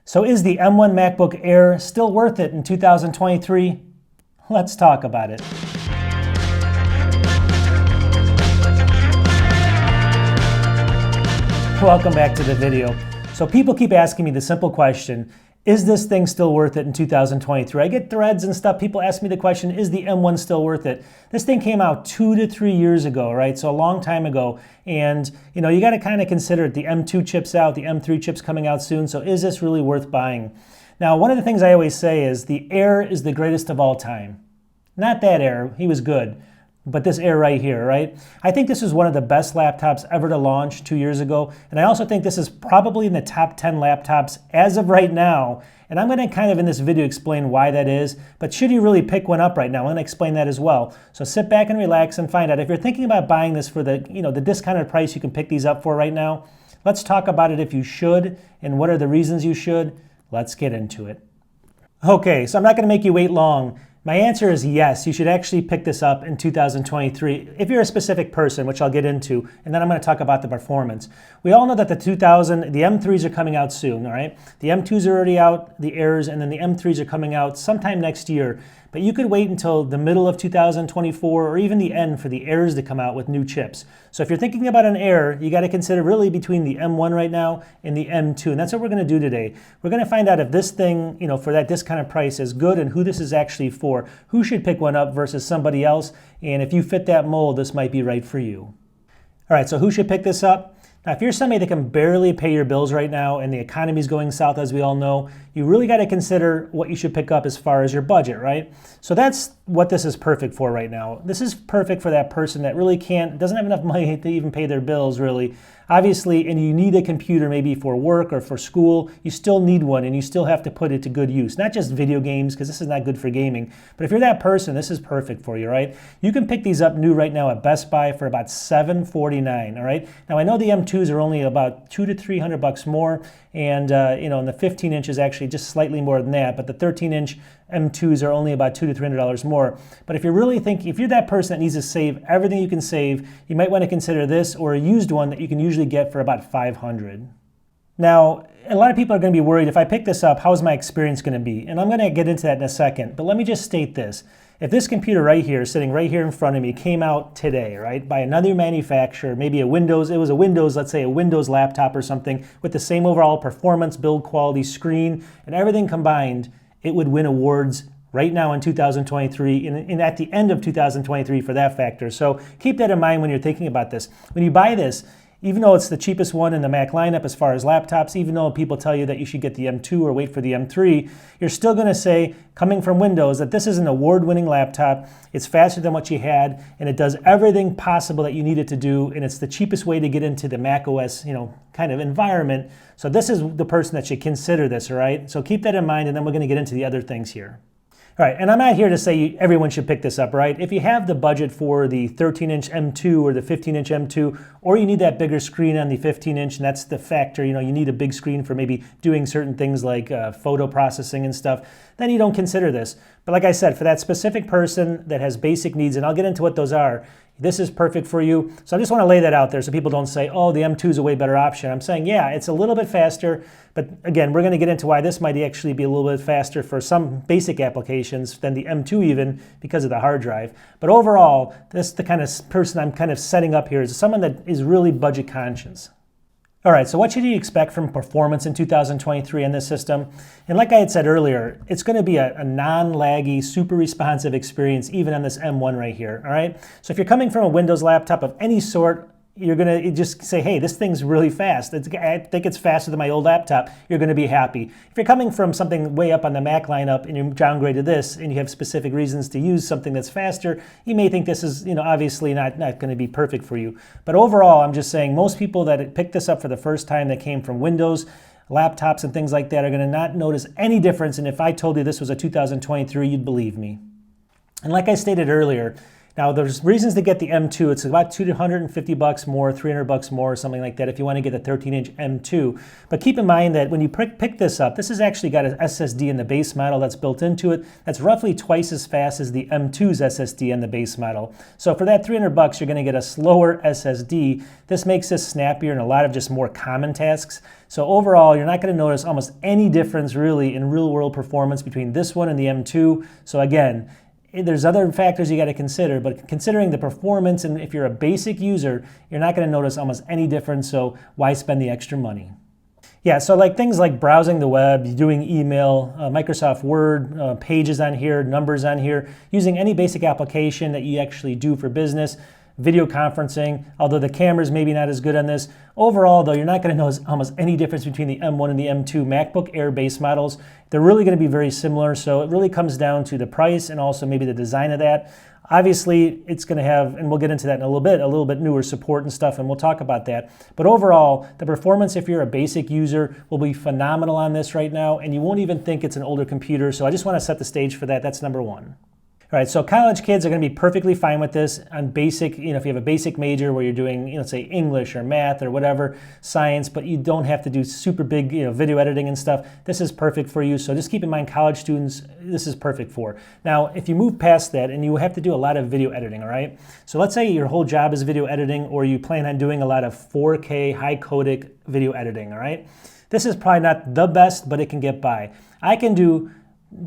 So is the M1 MacBook Air still worth it in 2023? Let's talk about it. Welcome back to the video. So people keep asking me the simple question, is this thing still worth it in 2023? I get threads and stuff, people ask me the question, is the M1 still worth it? This thing came out 2 to 3 years ago, right? So a long time ago. And you got to kind of consider it. The M2 chip's out, the M3 chip's coming out soon. So is this really worth buying? Now, one of the things I always say is the Air is the greatest of all time. Not that Air, he was good. But this Air right here, right? I think this is one of the best laptops ever to launch 2 years ago. And I also think this is probably in the top 10 laptops as of right now. And I'm going to kind of in this video explain why that is. But should you really pick one up right now? I'm going to explain that as well. So sit back and relax and find out. If you're thinking about buying this for the, the discounted price you can pick these up for right now, let's talk about it if you should and what are the reasons you should. Let's get into it. Okay, so I'm not going to make you wait long. My answer is yes, you should actually pick this up in 2023 if you're a specific person, which I'll get into, and then I'm going to talk about the performance. We all know that the M3s are coming out soon, all right? The M2s are already out, the Airs, and then the M3s are coming out sometime next year. But you could wait until the middle of 2024 or even the end for the Airs to come out with new chips. So if you're thinking about an Air, you got to consider really between the M1 right now and the M2. And that's what we're going to do today. We're going to find out if this thing, for that discounted price is good and who this is actually for. Who should pick one up versus somebody else. And if you fit that mold, this might be right for you. All right, so who should pick this up? Now, if you're somebody that can barely pay your bills right now and the economy's going south, as we all know, you really got to consider what you should pick up as far as your budget, right? So that's what this is perfect for right now. This is perfect for that person that really doesn't have enough money to even pay their bills, really. Obviously, and you need a computer maybe for work or for school, you still need one and you still have to put it to good use. Not just video games, because this is not good for gaming, but if you're that person, this is perfect for you, right? You can pick these up new right now at Best Buy for about $749, all right? Now, I know the M2s are only about $200 to $300 more, and and the 15-inch is actually just slightly more than that, but the 13-inch M2s are only about $200 to $300 more. But if you're that person that needs to save everything you can save, you might want to consider this or a used one that you can usually get for about $500. Now, a lot of people are going to be worried, if I pick this up, how's my experience going to be? And I'm going to get into that in a second, but let me just state this. If this computer right here, sitting right here in front of me, came out today, right, by another manufacturer, maybe let's say a Windows laptop or something, with the same overall performance, build quality, screen, and everything combined, it would win awards right now in 2023 and at the end of 2023 for that factor. So keep that in mind when you're thinking about this. When you buy this, even though it's the cheapest one in the Mac lineup as far as laptops, even though people tell you that you should get the M2 or wait for the M3, you're still going to say, coming from Windows, that this is an award-winning laptop. It's faster than what you had, and it does everything possible that you need it to do, and it's the cheapest way to get into the Mac OS, kind of environment. So this is the person that should consider this, all right? So keep that in mind, and then we're going to get into the other things here. All right, and I'm not here to say everyone should pick this up, right? If you have the budget for the 13-inch M2 or the 15-inch M2, or you need that bigger screen on the 15-inch, and that's the factor, you need a big screen for maybe doing certain things like photo processing and stuff, then you don't consider this. But like I said, for that specific person that has basic needs, and I'll get into what those are, this is perfect for you. So I just want to lay that out there so people don't say, oh, the M2 is a way better option. I'm saying, yeah, it's a little bit faster, but again, we're going to get into why this might actually be a little bit faster for some basic applications than the M2 even because of the hard drive. But overall, this is the kind of person I'm kind of setting up here is someone that is really budget conscious. All right, so what should you expect from performance in 2023 in this system? And like I had said earlier, it's going to be a non-laggy, super responsive experience even on this M1 right here, all right? So if you're coming from a Windows laptop of any sort, you're going to just say, hey, this thing's really fast. I think it's faster than my old laptop. You're going to be happy. If you're coming from something way up on the Mac lineup and you downgraded this and you have specific reasons to use something that's faster, you may think this is, obviously not going to be perfect for you. But overall, I'm just saying most people that picked this up for the first time that came from Windows laptops and things like that are going to not notice any difference. And if I told you this was a 2023, you'd believe me. And like I stated earlier, Now, there's reasons to get the M2. It's about $250 more, $300 more, something like that if you want to get the 13-inch M2. But keep in mind that when you pick this up, this has actually got an SSD in the base model that's built into it. That's roughly twice as fast as the M2's SSD in the base model. So for that $300, you're going to get a slower SSD. This makes this snappier in a lot of just more common tasks. So overall, you're not going to notice almost any difference really in real-world performance between this one and the M2. So again, there's other factors you got to consider, but considering the performance, and if you're a basic user, you're not going to notice almost any difference, so why spend the extra money? Yeah, so like things like browsing the web, doing email, Microsoft Word, pages on here, numbers on here, using any basic application that you actually do for business, video conferencing, although the camera's maybe not as good on this. Overall, though, you're not going to notice almost any difference between the M1 and the M2 MacBook Air base models. They're really going to be very similar, so it really comes down to the price and also maybe the design of that. Obviously, it's going to have, and we'll get into that in a little bit newer support and stuff, and we'll talk about that. But overall, the performance, if you're a basic user, will be phenomenal on this right now, and you won't even think it's an older computer, so I just want to set the stage for that. That's number one. All right, so college kids are going to be perfectly fine with this on basic, if you have a basic major where you're doing, let's say English or math or whatever, science, but you don't have to do super big, video editing and stuff. This is perfect for you. So just keep in mind, college students, this is perfect for. Now, if you move past that and you have to do a lot of video editing, all right? So let's say your whole job is video editing, or you plan on doing a lot of 4K high codec video editing, all right? This is probably not the best, but it can get by. I can do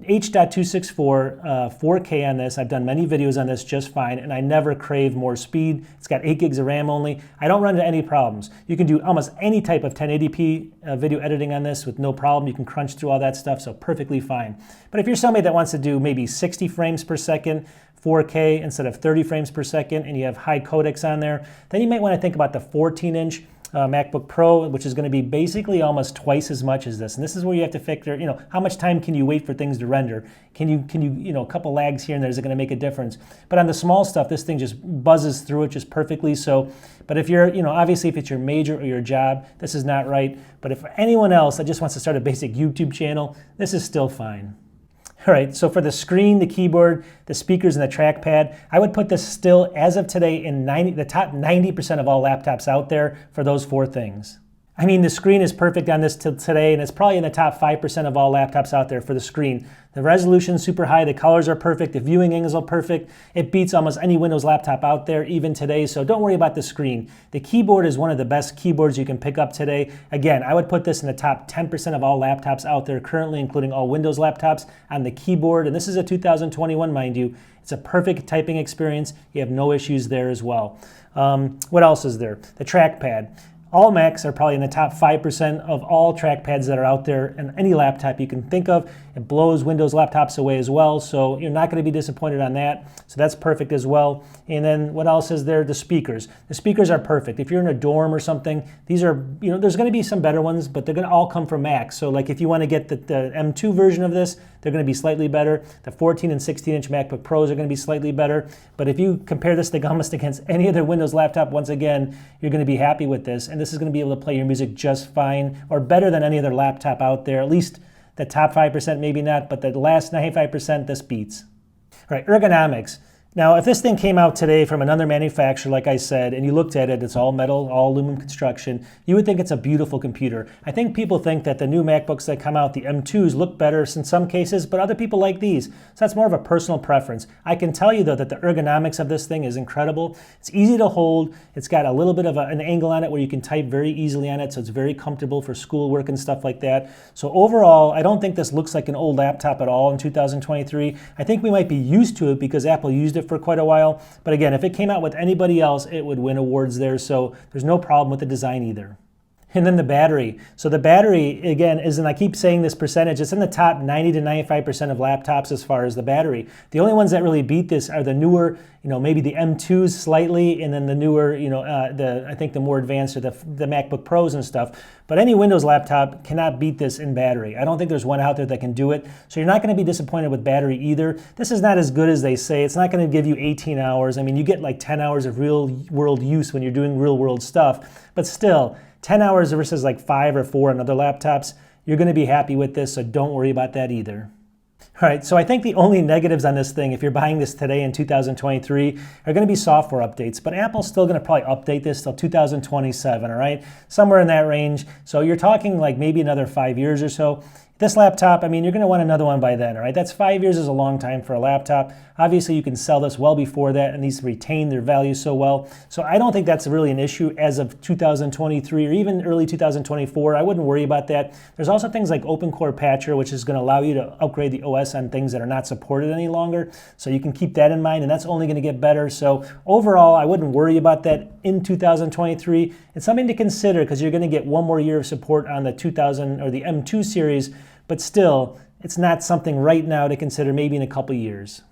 H.264 4K on this. I've done many videos on this just fine, and I never crave more speed. It's got 8 gigs of RAM only. I don't run into any problems. You can do almost any type of 1080p video editing on this with no problem. You can crunch through all that stuff, so perfectly fine. But if you're somebody that wants to do maybe 60 frames per second, 4K instead of 30 frames per second, and you have high codecs on there, then you might want to think about the 14-inch MacBook Pro, which is going to be basically almost twice as much as this. And this is where you have to figure, how much time can you wait for things to render? Can you, a couple lags here and there, is it going to make a difference? But on the small stuff, this thing just buzzes through it just perfectly. So, but if you're, obviously if it's your major or your job, this is not right. But if for anyone else that just wants to start a basic YouTube channel, this is still fine. All right, so for the screen, the keyboard, the speakers, and the trackpad, I would put this still, as of today, in the top 90% of all laptops out there for those 4 things. I mean, the screen is perfect on this today, and it's probably in the top 5% of all laptops out there for the screen. The resolution's super high, the colors are perfect, the viewing angles are perfect. It beats almost any Windows laptop out there, even today, so don't worry about the screen. The keyboard is one of the best keyboards you can pick up today. Again, I would put this in the top 10% of all laptops out there currently, including all Windows laptops, on the keyboard, and this is a 2021, mind you. It's a perfect typing experience. You have no issues there as well. What else is there? The trackpad. All Macs are probably in the top 5% of all trackpads that are out there in any laptop you can think of. It blows Windows laptops away as well, so you're not going to be disappointed on that. So that's perfect as well. And then what else is there? The speakers. The speakers are perfect. If you're in a dorm or something, these are, there's going to be some better ones, but they're going to all come from Macs. So like if you want to get the M2 version of this, they're going to be slightly better. The 14 and 16-inch MacBook Pros are going to be slightly better. But if you compare this thing almost against any other Windows laptop, once again, you're going to be happy with this. And this is going to be able to play your music just fine, or better than any other laptop out there. At least the top 5%, maybe not, but the last 95%, this beats. All right, ergonomics. Now, if this thing came out today from another manufacturer, like I said, and you looked at it, it's all metal, all aluminum construction, you would think it's a beautiful computer. I think people think that the new MacBooks that come out, the M2s, look better in some cases, but other people like these. So that's more of a personal preference. I can tell you, though, that the ergonomics of this thing is incredible. It's easy to hold. It's got a little bit of an angle on it where you can type very easily on it, so it's very comfortable for schoolwork and stuff like that. So overall, I don't think this looks like an old laptop at all in 2023. I think we might be used to it because Apple used it for quite a while. But again, if it came out with anybody else, it would win awards there. So there's no problem with the design either. And then the battery. So the battery, again, and I keep saying this percentage, it's in the top 90 to 95% of laptops as far as the battery. The only ones that really beat this are the newer, maybe the M2s slightly, and then the newer, I think the more advanced are the MacBook Pros and stuff. But any Windows laptop cannot beat this in battery. I don't think there's one out there that can do it. So you're not going to be disappointed with battery either. This is not as good as they say. It's not going to give you 18 hours. I mean, you get like 10 hours of real world use when you're doing real world stuff, but still, 10 hours versus like 5 or 4 on other laptops, you're going to be happy with this, so don't worry about that either. All right, so I think the only negatives on this thing, if you're buying this today in 2023, are going to be software updates. But Apple's still going to probably update this till 2027, all right? Somewhere in that range. So you're talking like maybe another 5 years or so. This laptop, I mean, you're going to want another one by then, all right? That's 5 years is a long time for a laptop. Obviously, you can sell this well before that, and these retain their value so well. So I don't think that's really an issue as of 2023 or even early 2024. I wouldn't worry about that. There's also things like Open Core Patcher, which is going to allow you to upgrade the OS on things that are not supported any longer. So you can keep that in mind, and that's only going to get better. So overall, I wouldn't worry about that in 2023. It's something to consider because you're going to get one more year of support on the 2000 or the M2 series. But still, it's not something right now to consider, maybe in a couple years.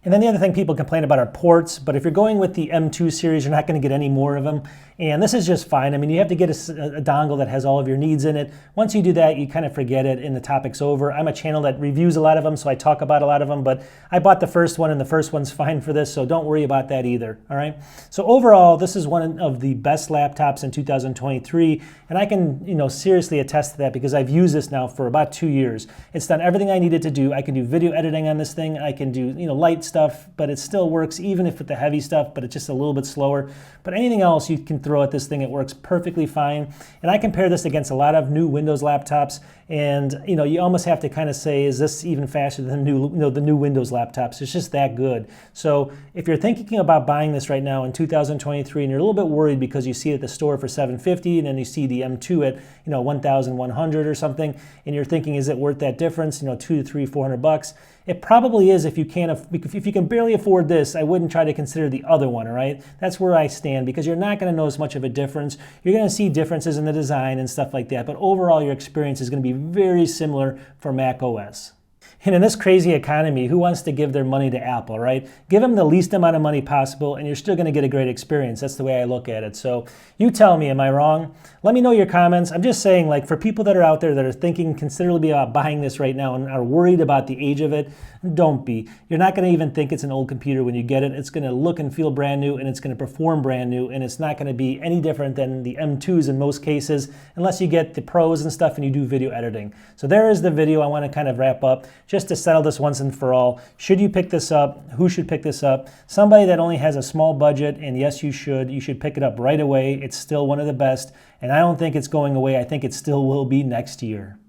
And then the other thing people complain about are ports, but if you're going with the M2 series, you're not going to get any more of them. And this is just fine. I mean, you have to get a dongle that has all of your needs in it. Once you do that, you kind of forget it and the topic's over. I'm a channel that reviews a lot of them, so I talk about a lot of them, but I bought the first one and the first one's fine for this, so don't worry about that either, all right? So overall, this is one of the best laptops in 2023, and I can, seriously attest to that because I've used this now for about 2 years. It's done everything I needed to do. I can do video editing on this thing. I can do, light stuff, but it still works even if with the heavy stuff, but it's just a little bit slower. But anything else you can throw at this thing, it works perfectly fine. And I compare this against a lot of new Windows laptops, and you almost have to kind of say, is this even faster than the new Windows laptops? It's just that good. So if you're thinking about buying this right now in 2023 and you're a little bit worried because you see it at the store for $750 and then you see the M2 at $1,100 or something, and you're thinking, is it worth that difference? $200 to $300-$400. It probably is if you can barely afford this. I wouldn't try to consider the other one, all right? That's where I stand because you're not going to notice much of a difference. You're going to see differences in the design and stuff like that, but overall your experience is going to be very similar for Mac OS. And in this crazy economy, who wants to give their money to Apple, right? Give them the least amount of money possible and you're still going to get a great experience. That's the way I look at it. So you tell me, am I wrong? Let me know your comments. I'm just saying, like, for people that are out there that are thinking considerably about buying this right now and are worried about the age of it, don't be. You're not going to even think it's an old computer when you get it. It's going to look and feel brand new and it's going to perform brand new, and it's not going to be any different than the M2s in most cases unless you get the pros and stuff and you do video editing. So there is the video I want to kind of wrap up just to settle this once and for all. Should you pick this up? Who should pick this up? Somebody that only has a small budget, and yes, you should. You should pick it up right away. It's still one of the best, and I don't think it's going away. I think it still will be next year.